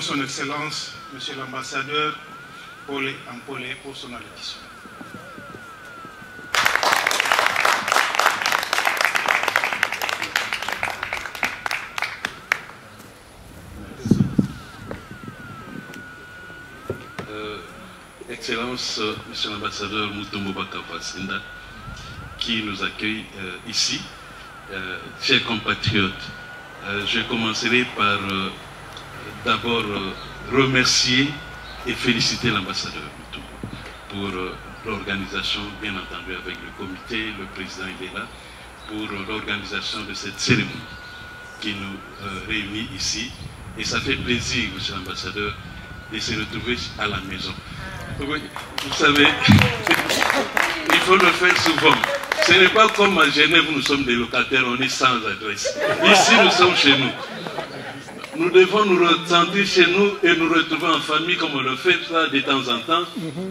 Invitons son Excellence, Monsieur l'ambassadeur Pole Ampole pour son allocution. Excellence, Monsieur l'ambassadeur Mutombo Bakavasinda, qui nous accueille ici, chers compatriotes, je commencerai par d'abord remercier et féliciter l'ambassadeur pour l'organisation, bien entendu avec le comité, le président il est là, pour l'organisation de cette cérémonie qui nous réunit ici. Et ça fait plaisir, Monsieur l'ambassadeur, de se retrouver à la maison. Oui, vous savez, il faut le faire souvent. Ce n'est pas comme à Genève où nous sommes des locataires, on est sans adresse. Ici, nous sommes chez nous. Nous devons nous ressentir chez nous et nous retrouver en famille comme on le fait ça de temps en temps.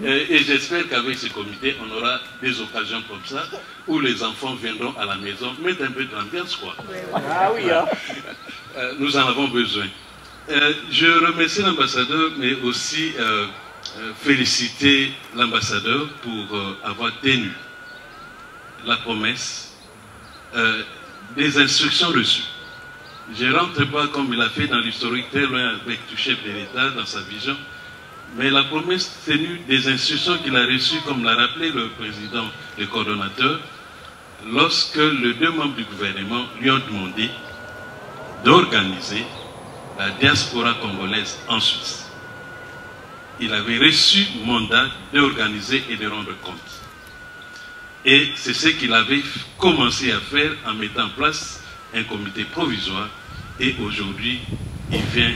Et j'espère qu'avec ce comité, on aura des occasions comme ça où les enfants viendront à la maison mettre un peu d'ambiance, quoi. Ah oui, hein. Nous en avons besoin. Je remercie l'ambassadeur, mais aussi féliciter l'ambassadeur pour avoir tenu la promesse des instructions reçues. Je ne rentre pas comme il a fait dans l'historique très loin avec tout chef de l'État dans sa vision, mais la promesse tenue des instructions qu'il a reçues, comme l'a rappelé le président, le coordonnateur, lorsque les deux membres du gouvernement lui ont demandé d'organiser la diaspora congolaise en Suisse. Il avait reçu mandat d'organiser et de rendre compte. Et c'est ce qu'il avait commencé à faire en mettant en place un comité provisoire. Et aujourd'hui, il vient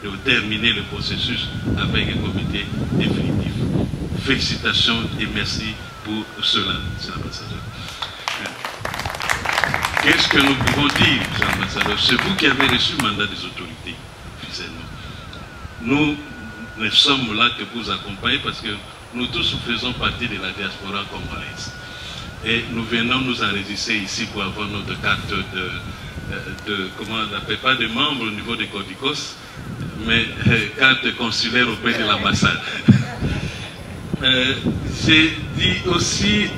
de terminer le processus avec un comité définitif. Félicitations et merci pour cela, M. l'ambassadeur. Qu'est-ce que nous pouvons dire, M. l'ambassadeur? C'est vous qui avez reçu le mandat des autorités, officiellement. Nous ne sommes là que pour vous accompagner parce que nous tous faisons partie de la diaspora congolaise. Et nous venons nous enregistrer ici pour avoir notre carte comment on appelle, pas de membre au niveau de Codicos, mais carte consulaire auprès de l'ambassade. J'ai dit aussi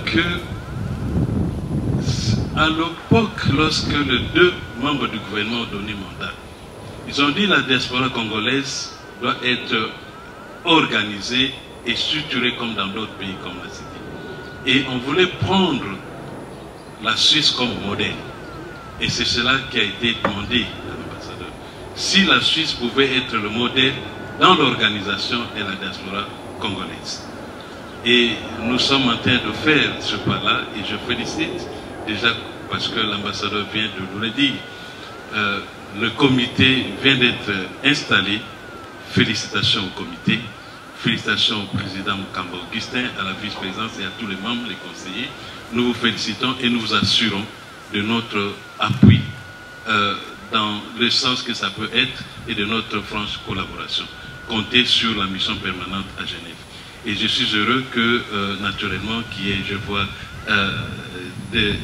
que à l'époque, lorsque les deux membres du gouvernement ont donné mandat, ils ont dit que la diaspora congolaise doit être organisée et structurée comme dans d'autres pays, comme la cité. Et on voulait prendre la Suisse comme modèle. Et c'est cela qui a été demandé à l'ambassadeur. Si la Suisse pouvait être le modèle dans l'organisation de la diaspora congolaise. Et nous sommes en train de faire ce pas-là, et je félicite déjà parce que l'ambassadeur vient de nous le dire. Le comité vient d'être installé. Félicitations au comité. Félicitations au président Mukamba Augustin, à la vice-présidence et à tous les membres, les conseillers. Nous vous félicitons et nous vous assurons de notre appui dans le sens que ça peut être et de notre franche collaboration. Comptez sur la mission permanente à Genève. Et je suis heureux que, naturellement, je vois des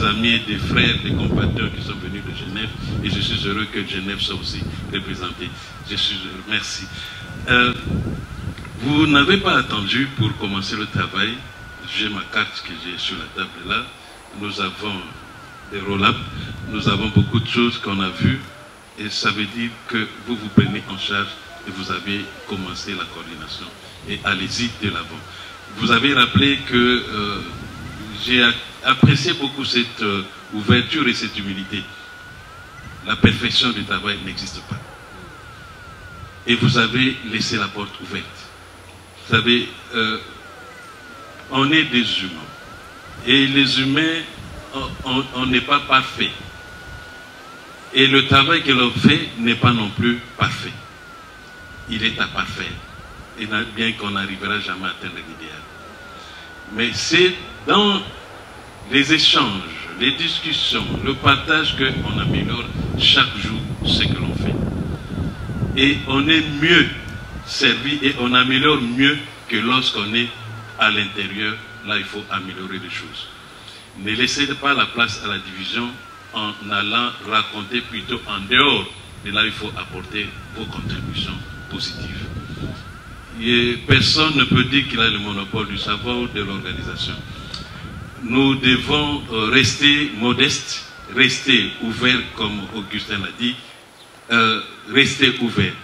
amis et des frères, des compatriotes qui sont venus de Genève, et je suis heureux que Genève soit aussi représentée. Je suis heureux. Merci. Vous n'avez pas attendu pour commencer le travail. J'ai ma carte que j'ai sur la table là. Nous avons des roll-ups, nous avons beaucoup de choses qu'on a vues, et ça veut dire que vous vous prenez en charge et vous avez commencé la coordination. Et allez-y de l'avant. Vous avez rappelé que j'ai apprécié beaucoup cette ouverture et cette humilité. La perfection du travail n'existe pas. Et vous avez laissé la porte ouverte. Vous savez, on est des humains. Et les humains, on n'est pas parfait. Et le travail que l'on fait n'est pas non plus parfait. Il est à parfaire. Et bien qu'on n'arrivera jamais à atteindre l'idéal. Mais c'est dans les échanges, les discussions, le partage qu'on améliore chaque jour ce que l'on fait. Et on est mieux servi et on améliore mieux que lorsqu'on est à l'intérieur. Là, il faut améliorer les choses. Ne laissez pas la place à la division en allant raconter plutôt en dehors Et là, il faut apporter vos contributions positives. Et personne ne peut dire qu'il a le monopole du savoir ou de l'organisation. Nous devons rester modestes, rester ouverts, comme Augustin l'a dit, rester ouverts.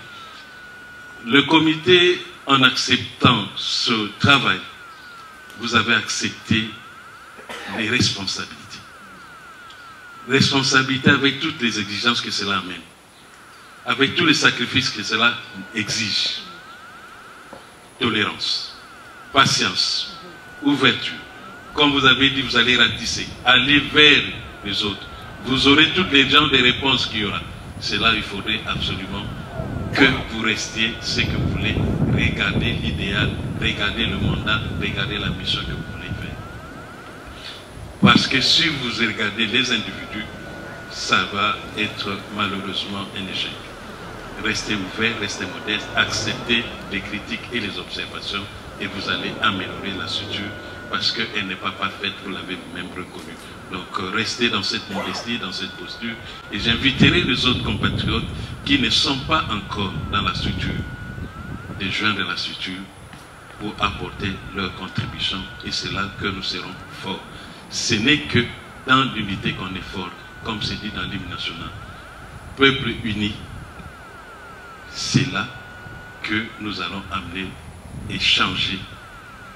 Le comité, en acceptant ce travail, vous avez accepté les responsabilités. Responsabilité avec toutes les exigences que cela amène, avec tous les sacrifices que cela exige. Tolérance, patience, ouverture. Comme vous avez dit, vous allez ratisser, aller vers les autres. Vous aurez toutes les genres de réponses qu'il y aura. C'est là il faudrait absolument que vous restiez ce que vous voulez. Regardez l'idéal, regardez le mandat, regardez la mission que vous voulez faire. Parce que si vous regardez les individus, ça va être malheureusement un échec. Restez ouvert, restez modeste, acceptez les critiques et les observations et vous allez améliorer la structure parce qu'elle n'est pas parfaite, vous l'avez vous-même reconnu. Donc restez dans cette modestie, dans cette posture et j'inviterai les autres compatriotes qui ne sont pas encore dans la structure, de joindre la structure pour apporter leur contribution et c'est là que nous serons forts. Ce n'est que dans l'unité qu'on est fort, comme c'est dit dans l'hymne national. Peuple uni, c'est là que nous allons amener et changer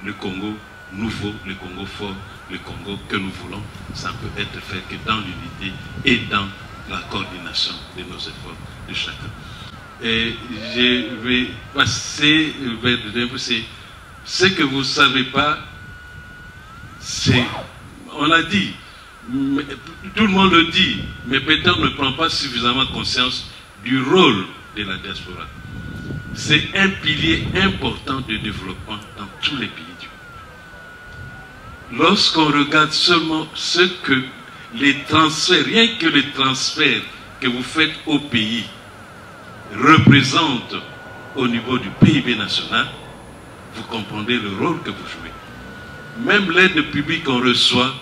le Congo nouveau, le Congo fort, le Congo que nous voulons. Ça ne peut être fait que dans l'unité et dans la coordination de nos efforts de chacun. Et je vais passer vers le deuxième, c'est ce que vous ne savez pas, c'est, on a dit, tout le monde le dit, mais peut-être ne prend pas suffisamment conscience du rôle de la diaspora. C'est un pilier important de développement dans tous les pays du monde. Lorsqu'on regarde seulement ce que les transferts, rien que les transferts que vous faites au pays représentent au niveau du PIB national, vous comprenez le rôle que vous jouez. Même l'aide publique qu'on reçoit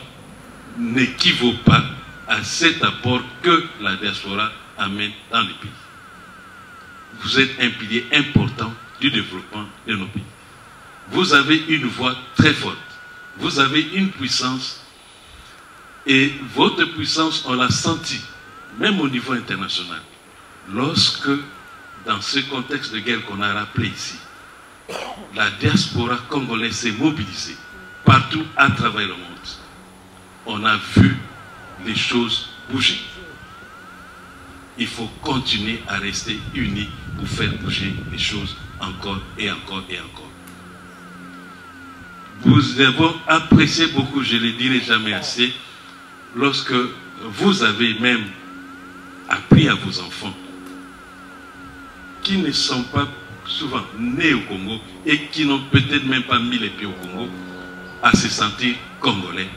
n'équivaut pas à cet apport que la diaspora amène dans les pays. Vous êtes un pilier important du développement de nos pays. Vous avez une voix très forte. Vous avez une puissance et votre puissance, on l'a senti, même au niveau international. Lorsque, dans ce contexte de guerre qu'on a rappelé ici, la diaspora congolaise s'est mobilisée partout à travers le monde. On a vu les choses bouger. Il faut continuer à rester unis pour faire bouger les choses encore et encore et encore. Vous avez apprécié beaucoup, je ne le dirai jamais assez, lorsque vous avez même appris à vos enfants qui ne sont pas souvent nés au Congo et qui n'ont peut-être même pas mis les pieds au Congo à se sentir congolais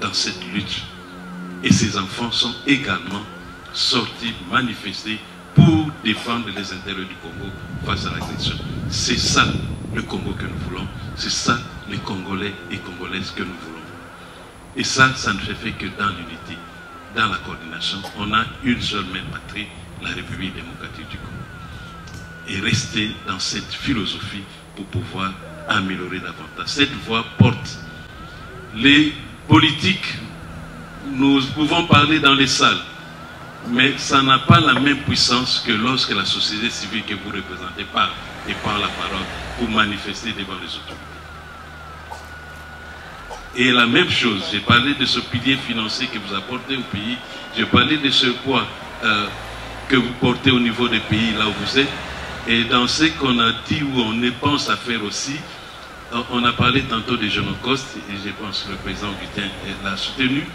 dans cette lutte. Et ces enfants sont également sortis, manifestés pour défendre les intérêts du Congo face à l'agression. C'est ça le Congo que nous voulons, c'est ça les Congolais et Congolaises que nous voulons. Et ça, ça ne se fait que dans l'unité, dans la coordination. On a une seule même patrie, la République démocratique du Congo. Et rester dans cette philosophie pour pouvoir améliorer davantage. Cette voie porte. Les politiques, nous pouvons parler dans les salles, mais ça n'a pas la même puissance que lorsque la société civile que vous représentez parle et prend la parole pour manifester devant les autorités. Et la même chose, j'ai parlé de ce pilier financier que vous apportez au pays, j'ai parlé de ce poids que vous portez au niveau des pays là où vous êtes, et dans ce qu'on a dit où on pense à faire aussi, on a parlé tantôt des Génocostes, et je pense que le président Guitin l'a soutenu.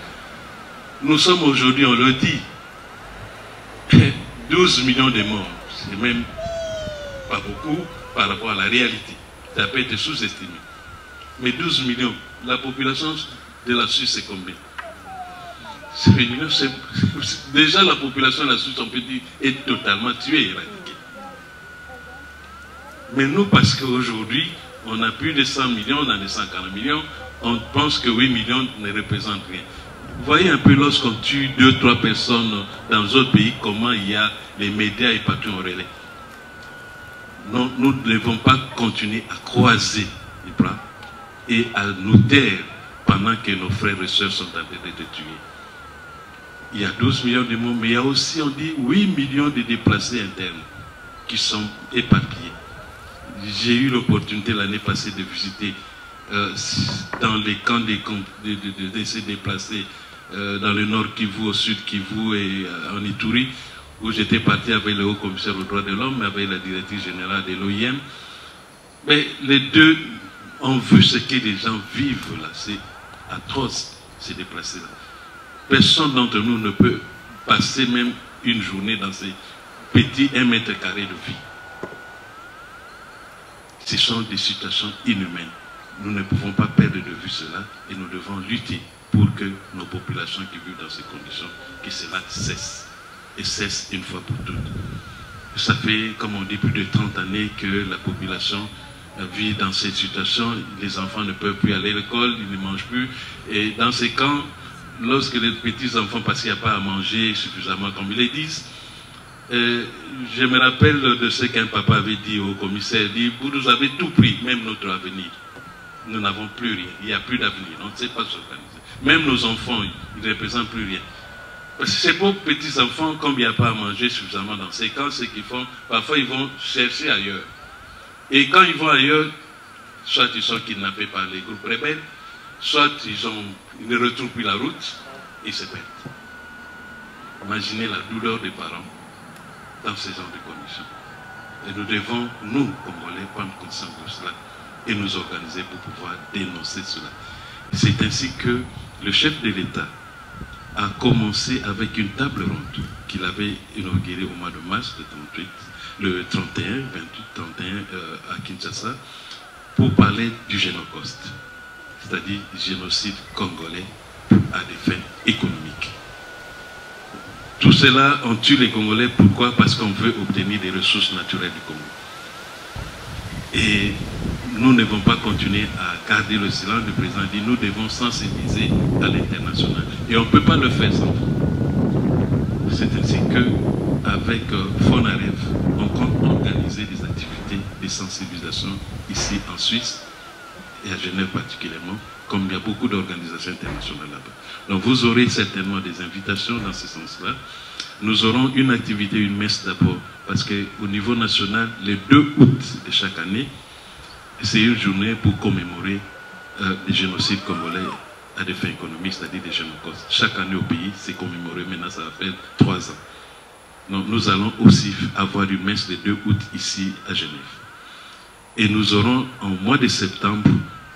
Nous sommes aujourd'hui, on le dit, 12 millions de morts. C'est même pas beaucoup par rapport à la réalité. Ça peut être sous-estimé. Mais 12 millions, la population de la Suisse, c'est combien? Déjà, la population de la Suisse, on peut dire, est totalement tuée, éradiquée. Mais nous, parce qu'aujourd'hui, on a plus de 100 millions, on a des 140 millions, on pense que 8 millions ne représentent rien. Vous voyez un peu lorsqu'on tue 2-3 personnes dans d'autres pays, comment il y a les médias et partout en relais. Non, nous ne devons pas continuer à croiser les bras et à nous taire pendant que nos frères et sœurs sont en train d'être tués. Il y a 12 millions de morts, mais il y a aussi, on dit, 8 millions de déplacés internes qui sont éparpillés. J'ai eu l'opportunité l'année passée de visiter dans les camps de ces déplacés dans le nord Kivu, au sud Kivu et en Ituri, où j'étais parti avec le haut commissaire aux droits de l'homme, avec la directrice générale de l'OIM. Mais les deux ont vu ce que les gens vivent là. C'est atroce, ces déplacés-là. Personne d'entre nous ne peut passer même une journée dans ces petits 1 mètre carré de vie. Ce sont des situations inhumaines. Nous ne pouvons pas perdre de vue cela et nous devons lutter pour que nos populations qui vivent dans ces conditions, que cela cesse. Et cesse une fois pour toutes. Ça fait, comme on dit, plus de 30 années que la population vit dans cette situation. Les enfants ne peuvent plus aller à l'école, ils ne mangent plus. Et dans ces camps, lorsque les petits-enfants, parce qu'il n'y a pas à manger suffisamment, comme ils le disent, je me rappelle de ce qu'un papa avait dit au commissaire, il dit, vous nous avez tout pris, même notre avenir. Nous n'avons plus rien, il n'y a plus d'avenir, on ne sait pas s'organiser. Même nos enfants, ils ne représentent plus rien. Parce que ces pauvres petits-enfants, comme il n'y a pas à manger suffisamment dans ces camps, ce qu'ils font, parfois ils vont chercher ailleurs. Et quand ils vont ailleurs, soit ils sont kidnappés par les groupes rebelles, soit ils ne retrouvent plus la route, et ils se perdent. Imaginez la douleur des parents dans ce genre de conditions. Et nous devons, nous, Congolais, prendre conscience de cela et nous organiser pour pouvoir dénoncer cela. C'est ainsi que le chef de l'État a commencé avec une table ronde qu'il avait inaugurée au mois de mars, le 31, 28, 31 à Kinshasa, pour parler du Génocide, c'est-à-dire génocide congolais à des fins économiques. Tout cela, on tue les Congolais, pourquoi? Parce qu'on veut obtenir des ressources naturelles du Congo. Et nous ne devons pas continuer à garder le silence. Le président dit nous devons sensibiliser à l'international. Et on ne peut pas le faire sans vous. C'est ainsi qu'avec Fonarev, on compte organiser des activités de sensibilisation ici en Suisse et à Genève particulièrement, comme il y a beaucoup d'organisations internationales là-bas. Donc vous aurez certainement des invitations dans ce sens-là. Nous aurons une activité, une messe d'abord, parce qu'au niveau national, le 2 août de chaque année, c'est une journée pour commémorer les génocides congolais à des fins économiques, c'est-à-dire des génocides. Chaque année au pays, c'est commémoré, maintenant ça va faire 3 ans. Donc nous allons aussi avoir une messe le 2 août ici à Genève. Et nous aurons en mois de septembre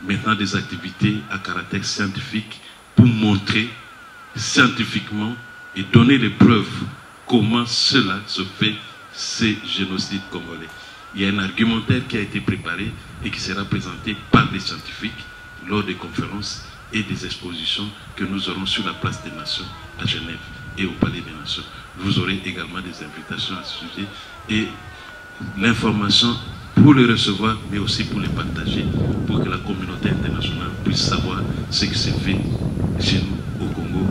maintenant des activités à caractère scientifique pour montrer scientifiquement et donner des preuves comment cela se fait, ces génocides congolais. Il y a un argumentaire qui a été préparé et qui sera présenté par des scientifiques lors des conférences et des expositions que nous aurons sur la place des Nations à Genève et au Palais des Nations. Vous aurez également des invitations à ce sujet et l'information pour les recevoir, mais aussi pour les partager, pour que la communauté internationale puisse savoir ce qui s'est fait chez nous au Congo,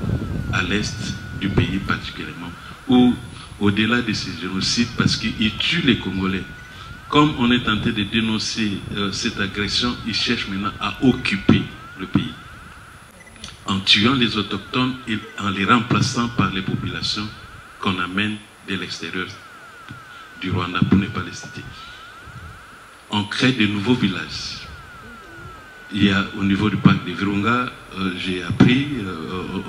à l'est du pays particulièrement, où au-delà de ces génocides, parce qu'ils tuent les Congolais, comme on est tenté de dénoncer cette agression, ils cherchent maintenant à occuper le pays, en tuant les autochtones et en les remplaçant par les populations qu'on amène de l'extérieur du Rwanda, pour ne pas les citer. On crée de nouveaux villages. Il y a au niveau du parc de Virunga, j'ai appris,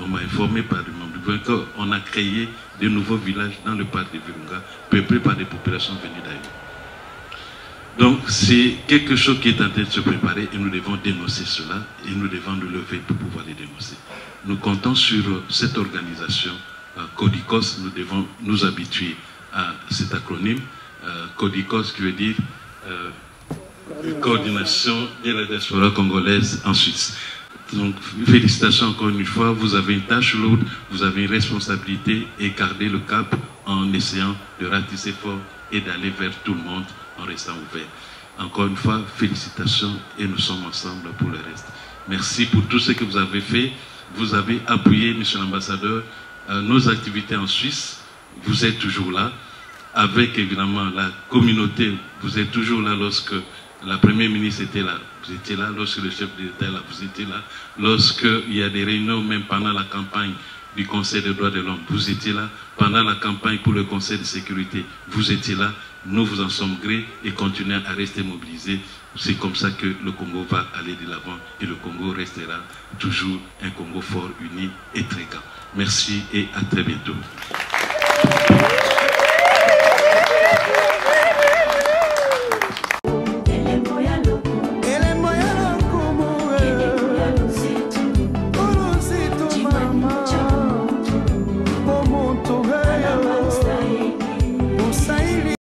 on m'a informé par le membre du gouvernement qu'on a créé de nouveaux villages dans le parc de Virunga, peuplés par des populations venues d'ailleurs. Donc c'est quelque chose qui est en train de se préparer et nous devons dénoncer cela et nous devons nous lever pour pouvoir les dénoncer. Nous comptons sur cette organisation, CODICOS, nous devons nous habituer à cet acronyme, CODICOS qui veut dire Coordination de la diaspora congolaise en Suisse. Donc, félicitations encore une fois, vous avez une tâche lourde, vous avez une responsabilité et gardez le cap en essayant de ratisser fort et d'aller vers tout le monde en restant ouvert. Encore une fois, félicitations et nous sommes ensemble pour le reste. Merci pour tout ce que vous avez fait. vous avez appuyé, monsieur l'ambassadeur, nos activités en Suisse. Vous êtes toujours là, avec évidemment la communauté. Vous êtes toujours là lorsque la première ministre était là. Vous étiez là lorsque le chef d'État est là. Vous étiez là lorsqu'il y a des réunions, même pendant la campagne du Conseil des droits de l'homme. Vous étiez là pendant la campagne pour le Conseil de sécurité. Vous étiez là. Nous vous en sommes gré et continuez à rester mobilisés. C'est comme ça que le Congo va aller de l'avant et le Congo restera toujours un Congo fort, uni et très grand. Merci et à très bientôt.